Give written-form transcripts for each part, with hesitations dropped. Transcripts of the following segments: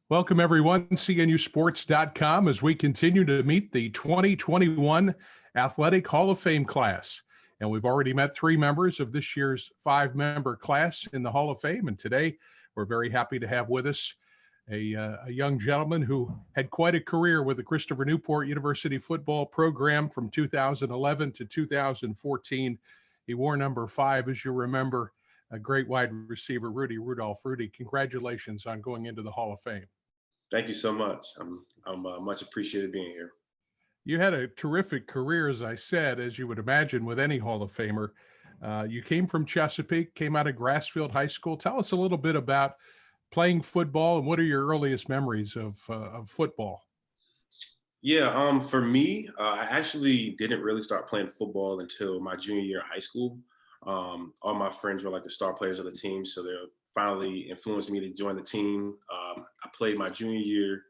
Welcome, everyone, CNUsports.com, as we continue to meet the 2021 Athletic Hall of Fame class. And we've already met three members of this year's five-member class in the Hall of Fame. And today, we're very happy to have with us a young gentleman who had quite a career with the Christopher Newport University football program from 2011 to 2014. He wore number 5, as you remember, a great wide receiver, Rudy Rudolph. Rudy, congratulations on going into the Hall of Fame. Thank you so much. I'm much appreciated being here. You had a terrific career, as I said, as you would imagine with any Hall of Famer. You came from Chesapeake, came out of Grassfield High School. Tell us a little bit about playing football and what are your earliest memories of football? Yeah, for me, I actually didn't really start playing football until my junior year of high school. All my friends were like the star players of the team, so they finally influenced me to join the team. I played my junior year,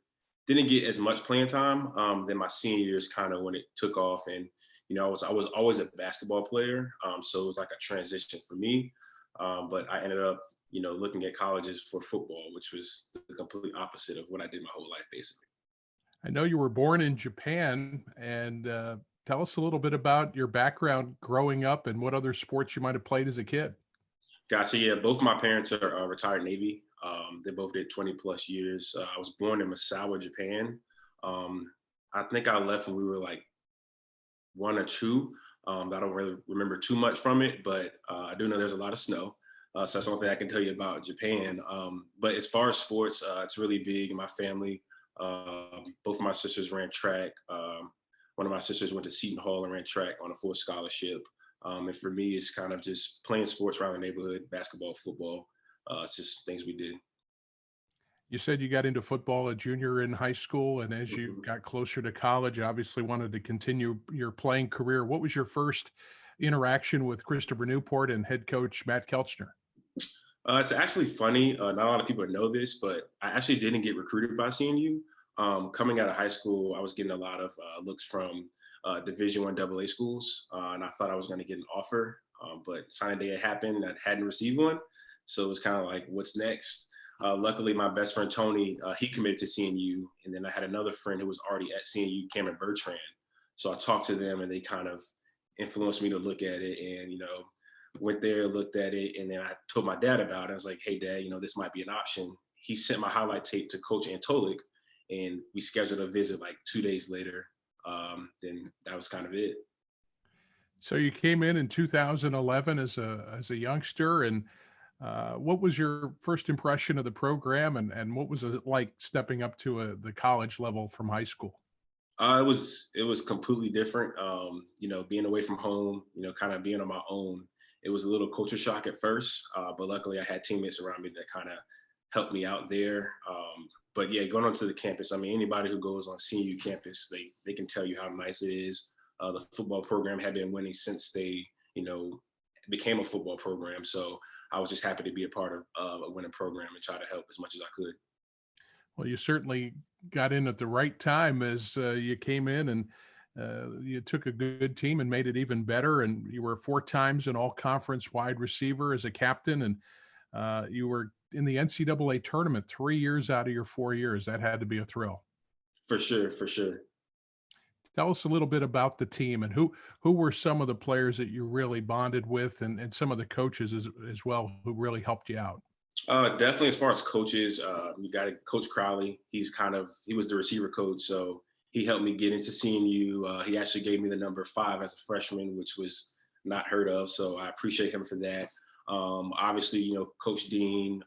didn't get as much playing time. Then my senior year is kind of when it took off, and I was always a basketball player, so it was like a transition for me. But I ended up, looking at colleges for football, which was the complete opposite of what I did my whole life, basically. I know you were born in Japan, and tell us a little bit about your background growing up and what other sports you might have played as a kid. Gotcha. Yeah, both my parents are retired Navy. They both did 20 plus years. I was born in Misawa, Japan. I think I left when we were like 1 or 2. I don't really remember too much from it, but I do know there's a lot of snow. So that's one thing I can tell you about Japan. But as far as sports, it's really big in my family. Both of my sisters ran track. One of my sisters went to Seton Hall and ran track on a full scholarship. And for me, it's kind of just playing sports around the neighborhood, basketball, football. It's just things we did. You said you got into football a junior in high school, and as you Mhm. got closer to college, obviously wanted to continue your playing career. What was your first interaction with Christopher Newport and head coach Matt Kelchner? It's actually funny. Not a lot of people know this, but I actually didn't get recruited by CNU. Coming out of high school, I was getting a lot of looks from Division One AA schools, and I thought I was going to get an offer. But signing day had happened, I hadn't received one, so it was kind of like, what's next? Luckily, my best friend Tony, he committed to CNU, and then I had another friend who was already at CNU, Cameron Bertrand. So I talked to them, and they kind of influenced me to look at it, and went there, looked at it, and then I told my dad about it. I was like, "Hey, Dad, this might be an option." He sent my highlight tape to Coach Antolik, and we scheduled a visit like 2 days later. Then that was kind of it. So you came in 2011 as a youngster, and what was your first impression of the program, and what was it like stepping up to the college level from high school? It was completely different. Being away from home, kind of being on my own. It was a little culture shock at first, but luckily I had teammates around me that kind of helped me out there. But yeah, going onto the campus, I mean, anybody who goes on CNU campus, they can tell you how nice it is. The football program had been winning since they, you know, became a football program. So I was just happy to be a part of a winning program and try to help as much as I could. Well, you certainly got in at the right time as you came in, and you took a good team and made it even better. And you were 4 times an all conference wide receiver as a captain, and you were in the NCAA tournament 3 years out of your 4 years. That had to be a thrill. For sure, for sure. Tell us a little bit about the team and who were some of the players that you really bonded with, and some of the coaches as well who really helped you out. Definitely, as far as coaches, you got Coach Crowley. He was the receiver coach, so he helped me get into CNU. He actually gave me the number 5 as a freshman, which was not heard of. So I appreciate him for that. Obviously, Coach Dean,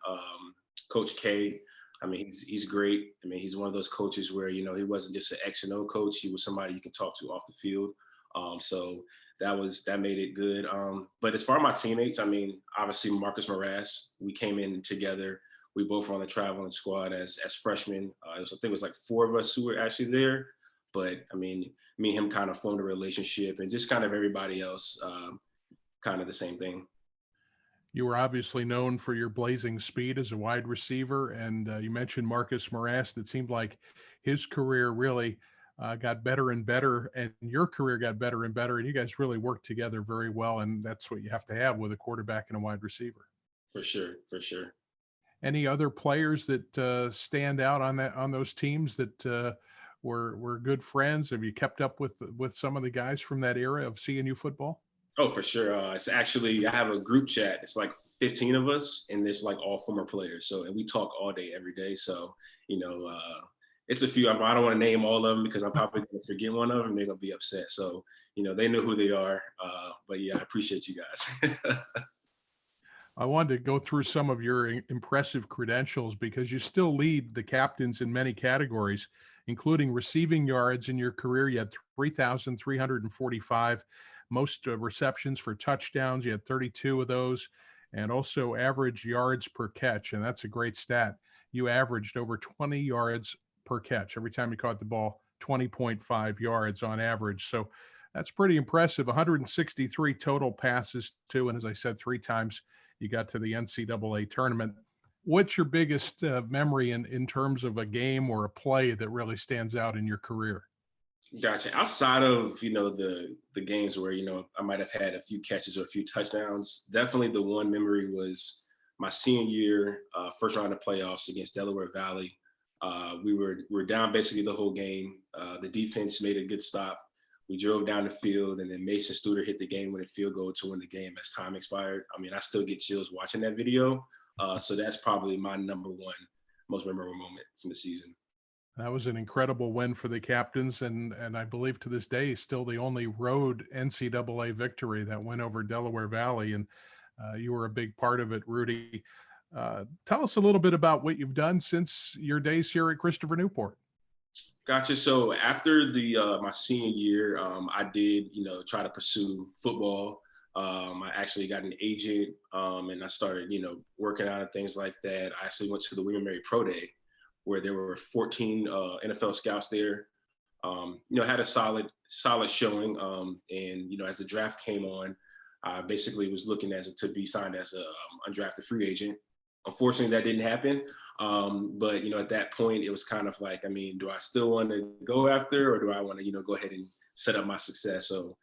Coach K. I mean, he's great. I mean, he's one of those coaches where he wasn't just an X and O coach. He was somebody you can talk to off the field. So that made it good. But as far as my teammates, I mean, obviously Marcus Morass, we came in together. We both were on the traveling squad as freshmen. I think it was like 4 of us who were actually there. But I mean, me and him kind of formed a relationship, and just kind of everybody else, kind of the same thing. You were obviously known for your blazing speed as a wide receiver, and you mentioned Marcus Morass. It seemed like his career really got better and better, and your career got better and better, and you guys really worked together very well, and that's what you have to have with a quarterback and a wide receiver. For sure, for sure. Any other players that stand out on those teams that were good friends? Have you kept up with some of the guys from that era of CNU football? Oh, for sure. It's actually, I have a group chat. It's like 15 of us, and it's like all former players. So, and we talk all day, every day. So, it's a few. I don't want to name all of them because I'm probably going to forget one of them. They're going to be upset. So, they know who they are. But yeah, I appreciate you guys. I wanted to go through some of your impressive credentials because you still lead the captains in many categories, including receiving yards in your career. You had 3,345, most receptions for touchdowns. You had 32 of those, and also average yards per catch. And that's a great stat. You averaged over 20 yards per catch. Every time you caught the ball, 20.5 yards on average. So that's pretty impressive. 163 total passes, too. And as I said, 3 times you got to the NCAA tournament. What's your biggest memory in terms of a game or a play that really stands out in your career? Gotcha. Outside of, the games where, I might have had a few catches or a few touchdowns, definitely the one memory was my senior year, first round of playoffs against Delaware Valley. We were down basically the whole game. The defense made a good stop. We drove down the field, and then Mason Studer hit the game-winning field goal to win the game as time expired. I mean, I still get chills watching that video. So that's probably my number one most memorable moment from the season. That was an incredible win for the captains, and I believe to this day still the only road NCAA victory that went over Delaware Valley, and you were a big part of it, Rudy. Tell us a little bit about what you've done since your days here at Christopher Newport. Gotcha. So after my senior year, I did, try to pursue football. I actually got an agent, and I started, working out and things like that. I actually went to the William Mary Pro Day, where there were 14 NFL scouts there. Had a solid showing. And as the draft came on, I basically was looking to be signed as a undrafted free agent. Unfortunately, that didn't happen. But at that point, it was kind of like, do I still want to go after, or do I want to, go ahead and set up my success? So,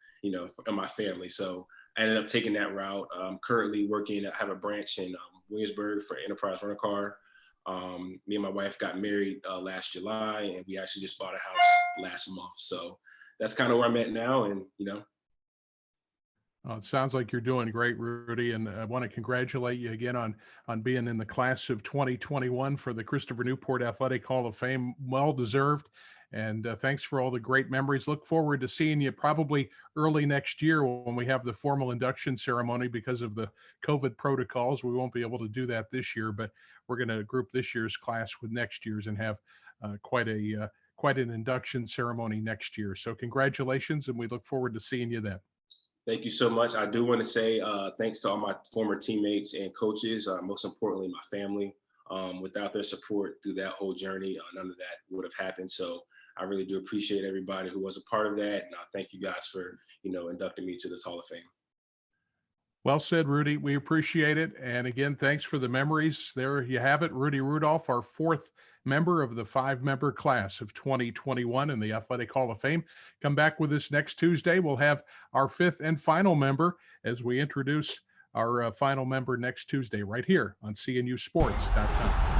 for my family. So I ended up taking that route. I'm currently working. I have a branch in Williamsburg for Enterprise Rental Car. Me and my wife got married last July, and we actually just bought a house last month. So that's kind of where I'm at now. And, It sounds like you're doing great, Rudy, and I want to congratulate you again on being in the class of 2021 for the Christopher Newport Athletic Hall of Fame. Well deserved, and thanks for all the great memories. Look forward to seeing you probably early next year when we have the formal induction ceremony. Because of the COVID protocols, we won't be able to do that this year, but we're going to group this year's class with next year's and have quite an induction ceremony next year. So congratulations, and we look forward to seeing you then. Thank you so much. I do want to say thanks to all my former teammates and coaches, most importantly, my family. Without their support through that whole journey, none of that would have happened. So I really do appreciate everybody who was a part of that. And I thank you guys for, inducting me to this Hall of Fame. Well said, Rudy. We appreciate it. And again, thanks for the memories. There you have it. Rudy Rudolph, our 4th member of the 5-member class of 2021 in the Athletic Hall of Fame. Come back with us next Tuesday. We'll have our 5th and final member as we introduce our final member next Tuesday right here on CNUsports.com.